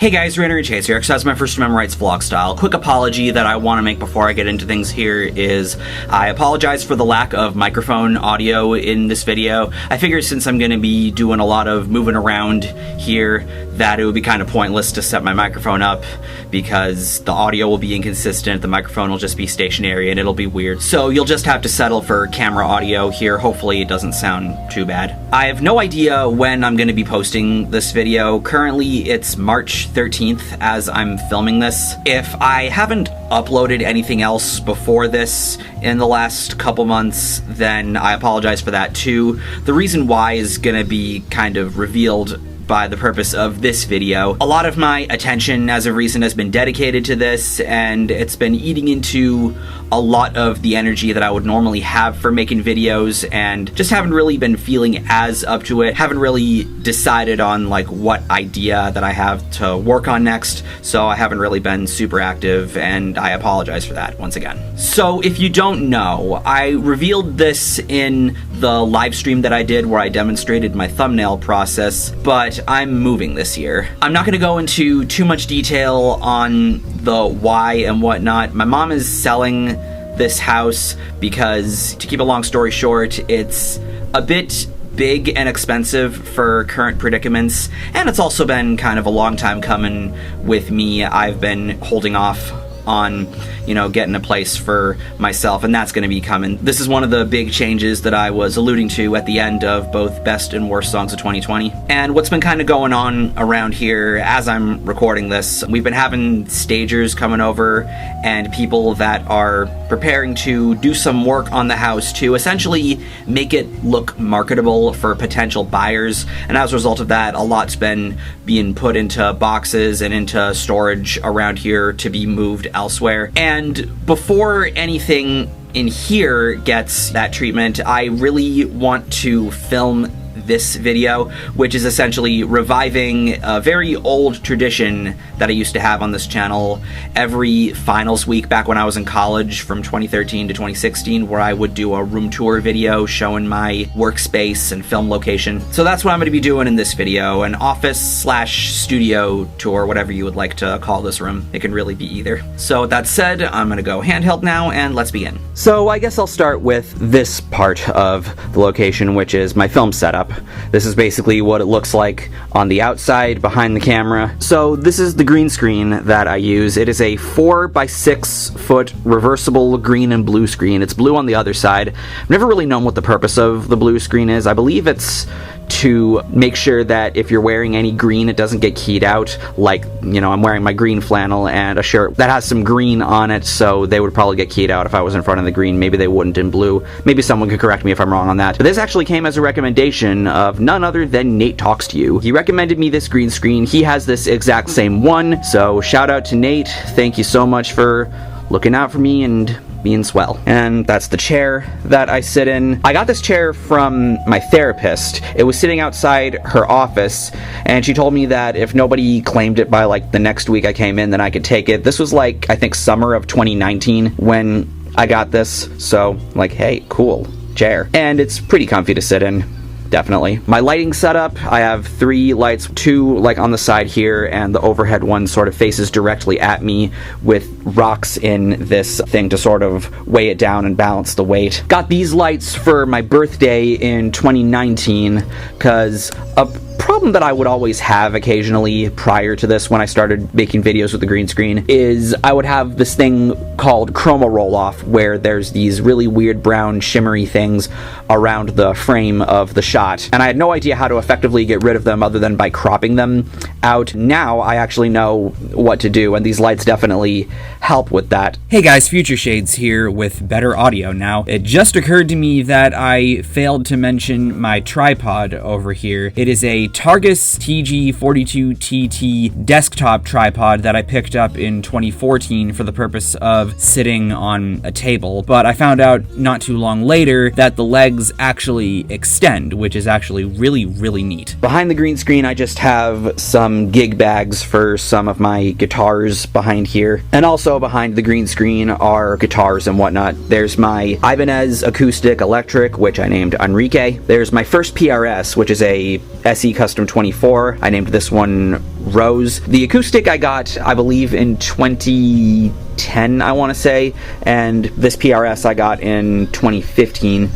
Hey guys, RanterInShades here, so that's my first Remember Rights vlog style. Quick apology that I want to make before I get into things here is I apologize for the lack of microphone audio in this video. I figure since I'm going to be doing a lot of moving around here that it would be kind of pointless to set my microphone up because the audio will be inconsistent, the microphone will just be stationary, and it'll be weird. So you'll just have to settle for camera audio here. Hopefully it doesn't sound too bad. I have no idea when I'm going to be posting this video. Currently it's March 13th as I'm filming this. If I haven't uploaded anything else before this in the last couple months, then I apologize for that too. The reason why is gonna be kind of revealed by the purpose of this video. A lot of my attention as of recent has been dedicated to this, and it's been eating into a lot of the energy that I would normally have for making videos, and just haven't really been feeling as up to it. Haven't really decided on like what idea that I have to work on next, so I haven't really been super active, and I apologize for that once again. So if you don't know, I revealed this in the live stream that I did where I demonstrated my thumbnail process, but I'm moving this year. I'm not going to go into too much detail on the why and whatnot. My mom is selling this house because, to keep a long story short, it's a bit big and expensive for current predicaments, and it's also been kind of a long time coming with me. I've been holding off on, you know, getting a place for myself, and that's going to be coming. This is one of the big changes that I was alluding to at the end of both Best and Worst Songs of 2020. And what's been kind of going on around here as I'm recording this, we've been having stagers coming over and people that are preparing to do some work on the house to essentially make it look marketable for potential buyers. And as a result of that, a lot's been being put into boxes and into storage around here to be moved elsewhere. And before anything in here gets that treatment, I really want to film this video, which is essentially reviving a very old tradition that I used to have on this channel every finals week back when I was in college from 2013 to 2016, where I would do a room tour video showing my workspace and film location. So that's what I'm going to be doing in this video, an office/studio tour, whatever you would like to call this room. It can really be either. So with that said, I'm going to go handheld now and let's begin. So I guess I'll start with this part of the location, which is my film setup. This is basically what it looks like on the outside behind the camera. So this is the green screen that I use. It is a 4x6 foot reversible green and blue screen. It's blue on the other side. I've never really known what the purpose of the blue screen is. I believe it's to make sure that if you're wearing any green, it doesn't get keyed out. Like, you know, I'm wearing my green flannel and a shirt that has some green on it, so they would probably get keyed out if I was in front of the green. Maybe they wouldn't in blue. Maybe someone could correct me if I'm wrong on that. But this actually came as a recommendation of none other than Nate Talks to You. He recommended me this green screen. He has this exact same one, so shout out to Nate. Thank you so much for looking out for me and being swell. And that's the chair that I sit in. I got this chair from my therapist. It was sitting outside her office, and she told me that if nobody claimed it by like the next week I came in, then I could take it. This was like, I think, summer of 2019 when I got this. So like, hey, cool chair. And it's pretty comfy to sit in. Definitely. My lighting setup, I have 3 lights, 2 like on the side here, and the overhead one sort of faces directly at me with rocks in this thing to sort of weigh it down and balance the weight. Got these lights for my birthday in 2019 because a problem that I would always have occasionally prior to this when I started making videos with the green screen is I would have this thing called chroma roll-off where there's these really weird brown shimmery things around the frame of the shot, and I had no idea how to effectively get rid of them other than by cropping them out. Now I actually know what to do, and these lights definitely help with that. Hey guys, Future Shades here with better audio now. It just occurred to me that I failed to mention my tripod over here. It is a Targus TG42TT desktop tripod that I picked up in 2014 for the purpose of sitting on a table, but I found out not too long later that the legs actually extend, which is actually really, really neat. Behind the green screen, I just have some gig bags for some of my guitars behind here, and also Also behind the green screen are guitars and whatnot. There's my Ibanez acoustic electric, which I named Enrique. There's my first PRS, which is a SE Custom 24. I named this one Rose. The acoustic I got, I believe, in 2010, I want to say, and this PRS I got in 2015.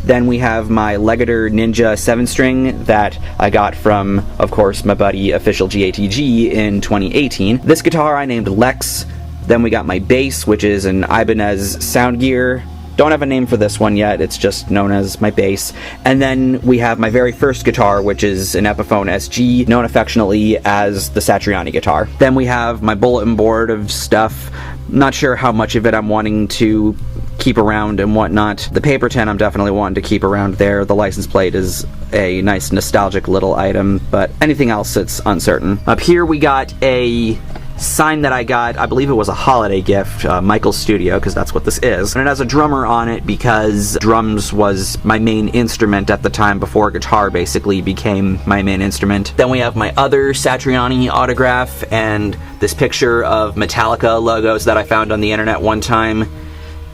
Then we have my Legator Ninja 7-string that I got from, of course, my buddy Official GATG in 2018. This guitar I named Lex. Then we got my bass, which is an Ibanez Soundgear. Don't have a name for this one yet, it's just known as my bass. And then we have my very first guitar, which is an Epiphone SG, known affectionately as the Satriani guitar. Then we have my bulletin board of stuff. Not sure how much of it I'm wanting to keep around and whatnot. The paper tin I'm definitely wanting to keep around there. The license plate is a nice nostalgic little item, but anything else it's uncertain. Up here we got a sign that I got, I believe it was a holiday gift, Michael's Studio, because that's what this is. And it has a drummer on it because drums was my main instrument at the time before guitar basically became my main instrument. Then we have my other Satriani autograph and this picture of Metallica logos that I found on the internet one time,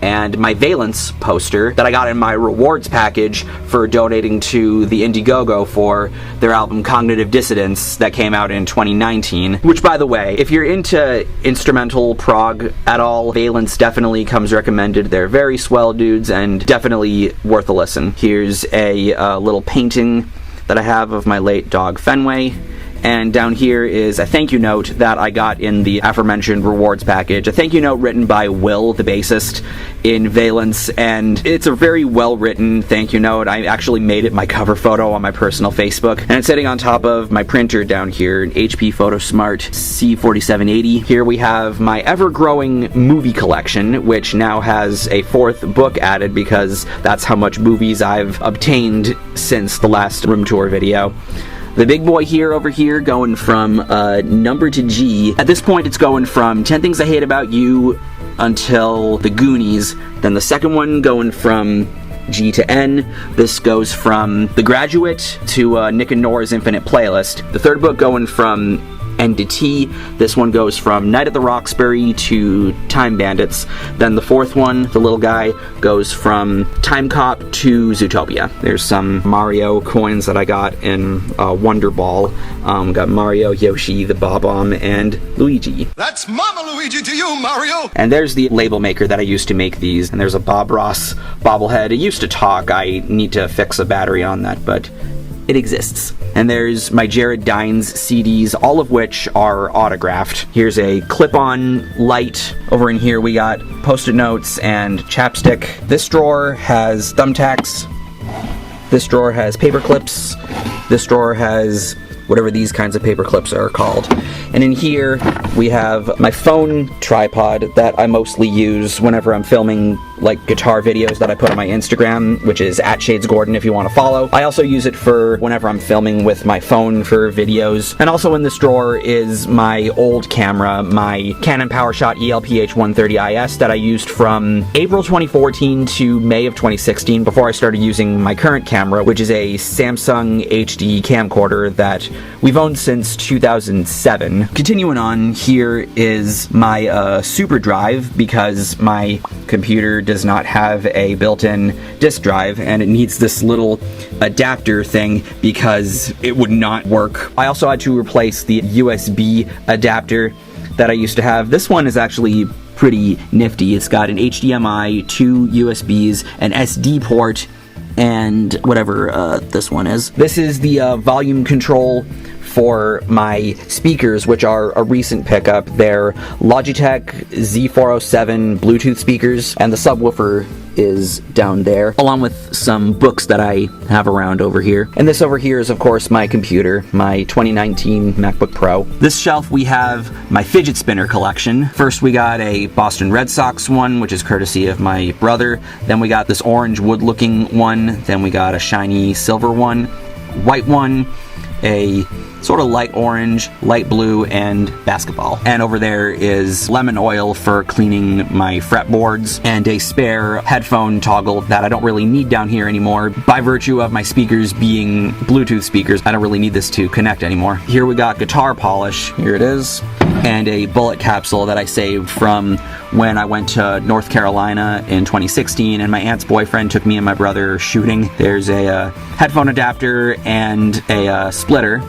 and my Valence poster that I got in my rewards package for donating to the Indiegogo for their album Cognitive Dissidence that came out in 2019. Which, by the way, if you're into instrumental prog at all, Valence definitely comes recommended. They're very swell dudes and definitely worth a listen. Here's a little painting that I have of my late dog Fenway. And down here is a thank you note that I got in the aforementioned rewards package. A thank you note written by Will, the bassist in Valence, and it's a very well written thank you note. I actually made it my cover photo on my personal Facebook, and it's sitting on top of my printer down here, an HP PhotoSmart C4780. Here we have my ever-growing movie collection, which now has a 4th book added because that's how much movies I've obtained since the last room tour video. The big boy here over here going from number to G. At this point it's going from 10 Things I Hate About You until The Goonies. Then the second one going from G to N. This goes from The Graduate to Nick and Nora's Infinite Playlist. The third book going from N to T. This one goes from Night at the Roxbury to Time Bandits. Then the fourth one, the little guy, goes from Time Cop to Zootopia. There's some Mario coins that I got in Wonder Ball. Got Mario, Yoshi, the Bob-omb, and Luigi. That's Mama Luigi to you, Mario! And there's the label maker that I used to make these. And there's a Bob Ross bobblehead. It used to talk. I need to fix a battery on that, but it exists. And there's my Jared Dines CDs, all of which are autographed. Here's a clip-on light. Over in here we got post-it notes and chapstick. This drawer has thumbtacks. This drawer has paper clips. This drawer has whatever these kinds of paper clips are called. And in here we have my phone tripod that I mostly use whenever I'm filming like guitar videos that I put on my Instagram, which is @ShadesGordon if you want to follow. I also use it for whenever I'm filming with my phone for videos. And also in this drawer is my old camera, my Canon PowerShot ELPH130IS that I used from April 2014 to May of 2016 before I started using my current camera, which is a Samsung HD camcorder that we've owned since 2007. Continuing on, here is my super drive because my computer does not have a built-in disk drive and it needs this little adapter thing because it would not work. I also had to replace the USB adapter that I used to have. This one is actually pretty nifty. It's got an HDMI, 2 USBs, an SD port, and whatever this one is. This is the volume control for my speakers, which are a recent pickup. They're Logitech Z407 Bluetooth speakers, and the subwoofer is down there, along with some books that I have around over here. And this over here is, of course, my computer, my 2019 MacBook Pro. This shelf we have my fidget spinner collection. First we got a Boston Red Sox one, which is courtesy of my brother. Then we got this orange wood-looking one. Then we got a shiny silver one, white one, a sort of light orange, light blue, and basketball. And over there is lemon oil for cleaning my fretboards, and a spare headphone toggle that I don't really need down here anymore. By virtue of my speakers being Bluetooth speakers, I don't really need this to connect anymore. Here we got guitar polish. Here it is. and a bullet capsule that I saved from when I went to North Carolina in 2016 and my aunt's boyfriend took me and my brother shooting. There's a headphone adapter and a splitter.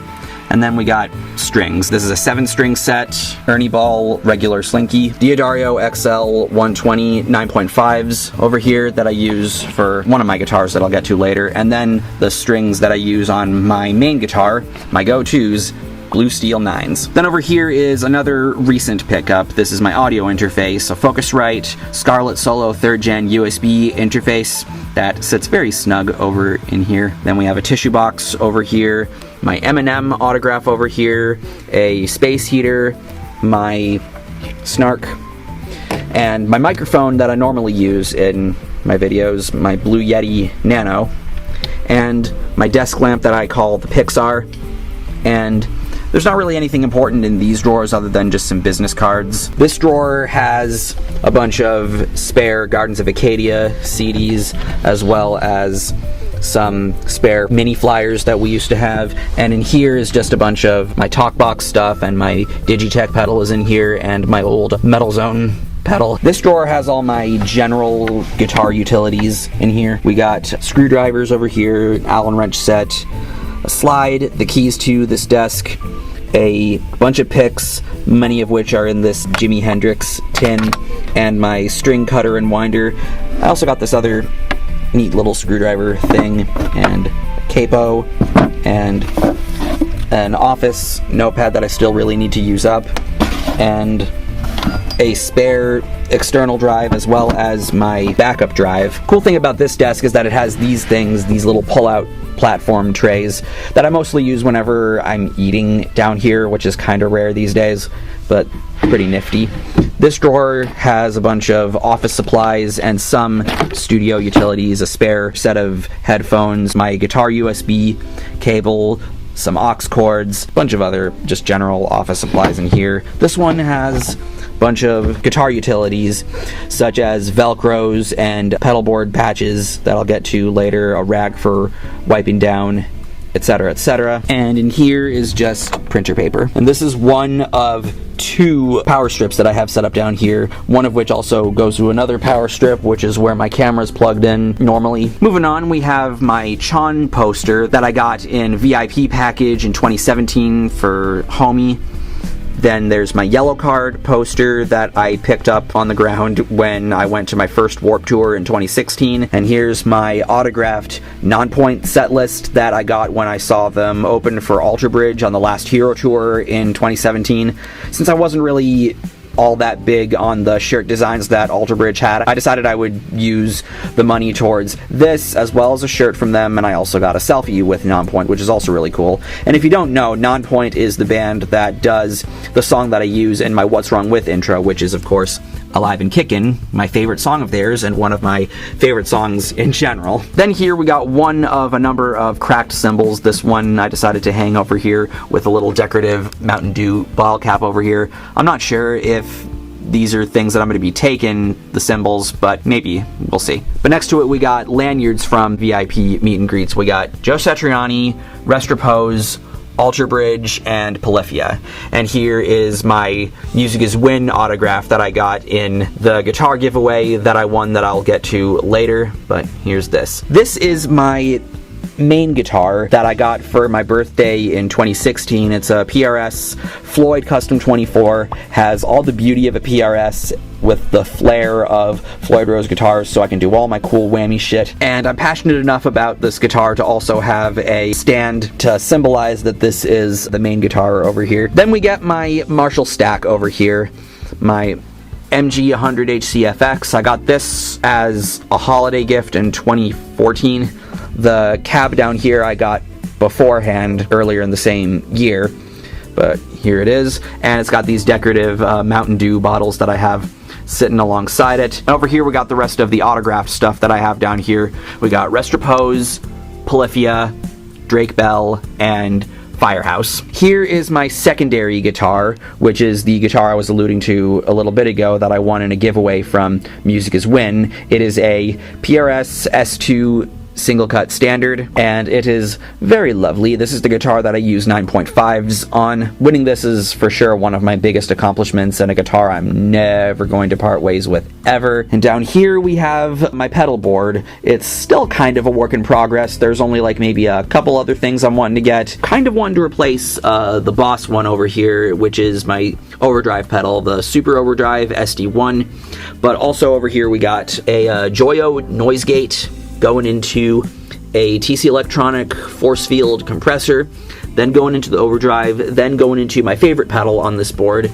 And then we got strings. This is a 7-string set, Ernie Ball regular slinky, Diodario XL 120 9.5s over here that I use for one of my guitars that I'll get to later. And then the strings that I use on my main guitar, my go-tos, Blue Steel 9s. Then over here is another recent pickup. This is my audio interface, a Focusrite Scarlett Solo 3rd Gen USB interface that sits very snug over in here. Then we have a tissue box over here, my Eminem autograph over here, a space heater, my snark, and my microphone that I normally use in my videos, my Blue Yeti Nano, and my desk lamp that I call the Pixar. And there's not really anything important in these drawers other than just some business cards. This drawer has a bunch of spare Gardens of Acadia CDs, as well as some spare mini flyers that we used to have. And in here is just a bunch of my Talkbox stuff, and my Digitech pedal is in here, and my old Metal Zone pedal. This drawer has all my general guitar utilities in here. We got screwdrivers over here, Allen wrench set, a slide, the keys to this desk, a bunch of picks, many of which are in this Jimi Hendrix tin, and my string cutter and winder. I also got this other neat little screwdriver thing, and capo, and an office notepad that I still really need to use up, and a spare external drive as well as my backup drive. Cool thing about this desk is that it has these things, these little pull-out platform trays that I mostly use whenever I'm eating down here, which is kind of rare these days, but pretty nifty. This drawer has a bunch of office supplies and some studio utilities, a spare set of headphones, my guitar USB cable, some aux cords, a bunch of other just general office supplies in here. This one has a bunch of guitar utilities such as Velcros and pedal board patches that I'll get to later, a rag for wiping down, etc., etc. And in here is just printer paper. And this is one of 2 power strips that I have set up down here, one of which also goes to another power strip, which is where my camera's plugged in normally. Moving on, we have my Chon poster that I got in VIP package in 2017 for Homie. Then there's my Yellow Card poster that I picked up on the ground when I went to my first Warped Tour in 2016. And here's my autographed Nonpoint set list that I got when I saw them open for Alter Bridge on the last Hero Tour in 2017. Since I wasn't really all that big on the shirt designs that Alter Bridge had, I decided I would use the money towards this as well as a shirt from them, and I also got a selfie with Nonpoint, which is also really cool. And if you don't know, Nonpoint is the band that does the song that I use in my What's Wrong With intro, which is of course Alive and Kickin', my favorite song of theirs and one of my favorite songs in general. Then here we got one of a number of cracked cymbals. This one I decided to hang over here with a little decorative Mountain Dew bottle cap over here. I'm not sure if these are things that I'm going to be taking, the cymbals, but maybe, we'll see. But next to it we got lanyards from VIP meet and greets. We got Joe Satriani, Rest Repose, Alter Bridge, and Polyphia. And here is my Music Is Win autograph that I got in the guitar giveaway that I won that I'll get to later, but here's this. This is my main guitar that I got for my birthday in 2016. It's a PRS Floyd Custom 24, has all the beauty of a PRS with the flair of Floyd Rose guitars, so I can do all my cool whammy shit. And I'm passionate enough about this guitar to also have a stand to symbolize that this is the main guitar over here. Then we get my Marshall stack over here, my MG 100 HCFX. I got this as a holiday gift in 2014. The cab down here I got beforehand earlier in the same year, but here it is. And it's got these decorative Mountain Dew bottles that I have sitting alongside it. And over here we got the rest of the autographed stuff that I have down here. We got Rest Repose, Polyphia, Drake Bell, and Firehouse. Here is my secondary guitar, which is the guitar I was alluding to a little bit ago that I won in a giveaway from Music Is Win. It is a PRS S2 single cut standard, and it is very lovely. This is the guitar that I use 9.5s on. Winning this is for sure one of my biggest accomplishments, and a guitar I'm never going to part ways with ever. And down here we have my pedal board. It's still kind of a work in progress. There's only like maybe a couple other things I'm wanting to get. Kind of wanting to replace the Boss one over here, which is my overdrive pedal, the Super Overdrive SD1. But also over here we got a Joyo noise gate going into a TC Electronic force field compressor, then going into the overdrive, then going into my favorite pedal on this board,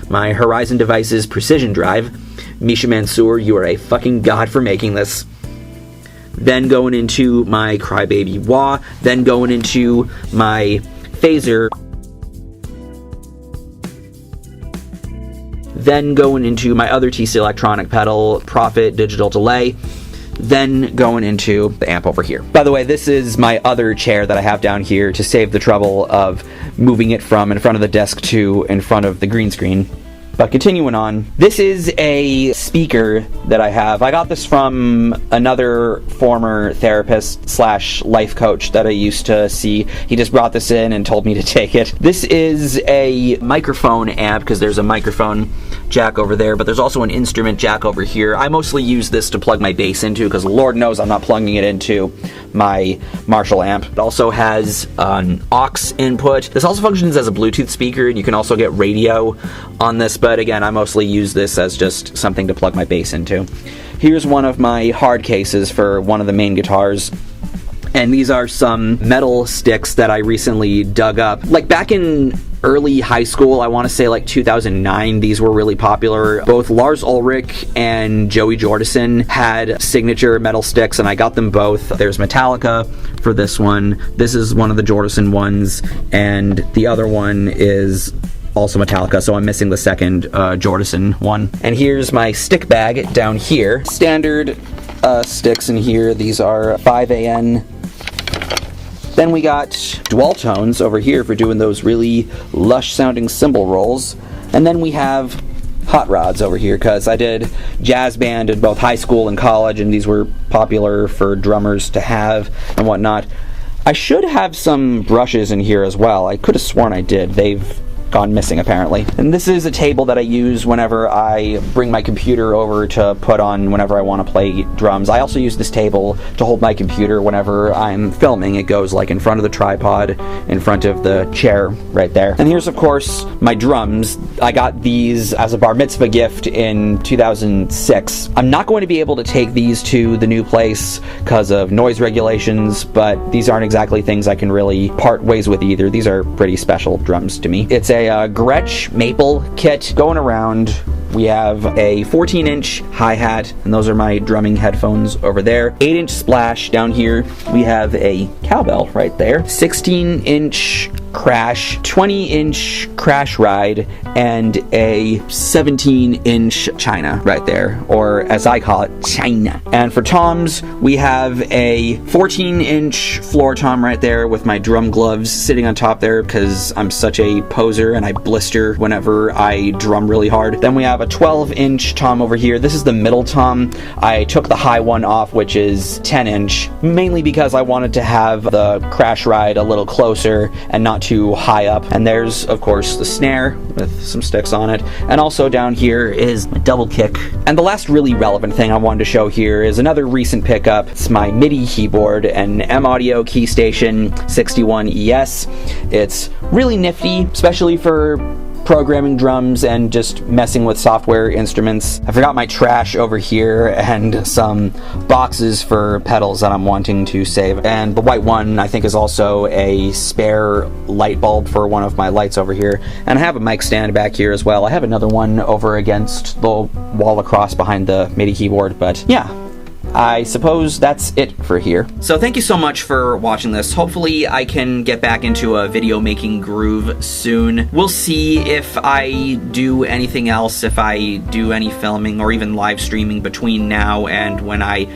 my Horizon Devices Precision Drive. Misha Mansour, you are a fucking god for making this. Then going into my Crybaby Wah, then going into my phaser, then going into my other TC Electronic pedal, Prophet Digital Delay, then going into the amp over here. By the way, this is my other chair that I have down here to save the trouble of moving it from in front of the desk to in front of the green screen. But continuing on, this is a speaker that I have. I got this from another former therapist slash life coach that I used to see. He just brought this in and told me to take it. This is a microphone amp because there's a microphone jack over there, but there's also an instrument jack over here. I mostly use this to plug my bass into because Lord knows I'm not plugging it into my Marshall amp. It also has an aux input. This also functions as a Bluetooth speaker, and you can also get radio on this, but again, I mostly use this as just something to plug my bass into. Here's one of my hard cases for one of the main guitars. And these are some metal sticks that I recently dug up. Like back in early high school, I want to say like 2009, these were really popular. Both Lars Ulrich and Joey Jordison had signature metal sticks, and I got them both. There's Metallica for this one. This is one of the Jordison ones, and the other one is also Metallica, so I'm missing the second Jordison one. And here's my stick bag down here. Standard sticks in here. These are 5AN. Then we got dual tones over here for doing those really lush sounding cymbal rolls. And then we have hot rods over here because I did jazz band in both high school and college, and these were popular for drummers to have and whatnot. I should have some brushes in here as well. I could have sworn I did. They've gone missing apparently. And this is a table that I use whenever I bring my computer over to put on whenever I want to play drums. I also use this table to hold my computer whenever I'm filming. It goes like in front of the tripod, in front of the chair right there. And here's of course my drums. I got these as a bar mitzvah gift in 2006. I'm not going to be able to take these to the new place because of noise regulations, but these aren't exactly things I can really part ways with either. These are pretty special drums to me. It's a Gretsch maple kit going around. We have a 14-inch hi-hat, and those are my drumming headphones over there. 8-inch splash down here. We have a cowbell right there. 16-inch crash, 20-inch crash ride, and a 17-inch china right there, or as I call it, china. And for toms, we have a 14-inch floor tom right there with my drum gloves sitting on top there because I'm such a poser and I blister whenever I drum really hard. Then we have a 12-inch tom over here. This is the middle tom. I took the high one off, which is 10-inch, mainly because I wanted to have the crash ride a little closer and not too high up. And there's of course the snare with some sticks on it, and also down here is my double kick. And the last really relevant thing I wanted to show here is another recent pickup. It's my Midi keyboard, an M-Audio Keystation 61 ES. It's really nifty, especially for programming drums and just messing with software instruments. I forgot my trash over here and some boxes for pedals that I'm wanting to save. And the white one I think is also a spare light bulb for one of my lights over here. And I have a mic stand back here as well. I have another one over against the wall across behind the Midi keyboard, but yeah. I suppose that's it for here. So thank you so much for watching this. Hopefully I can get back into a video making groove soon. We'll see if I do anything else, if I do any filming or even live streaming between now and when I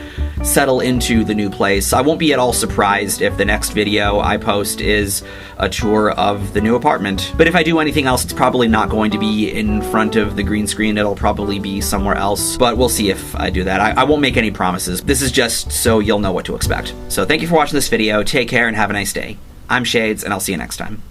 settle into the new place. I won't be at all surprised if the next video I post is a tour of the new apartment. But if I do anything else, it's probably not going to be in front of the green screen. It'll probably be somewhere else, but we'll see if I do that. I won't make any promises. This is just so you'll know what to expect. So thank you for watching this video. Take care and have a nice day. I'm Shades, and I'll see you next time.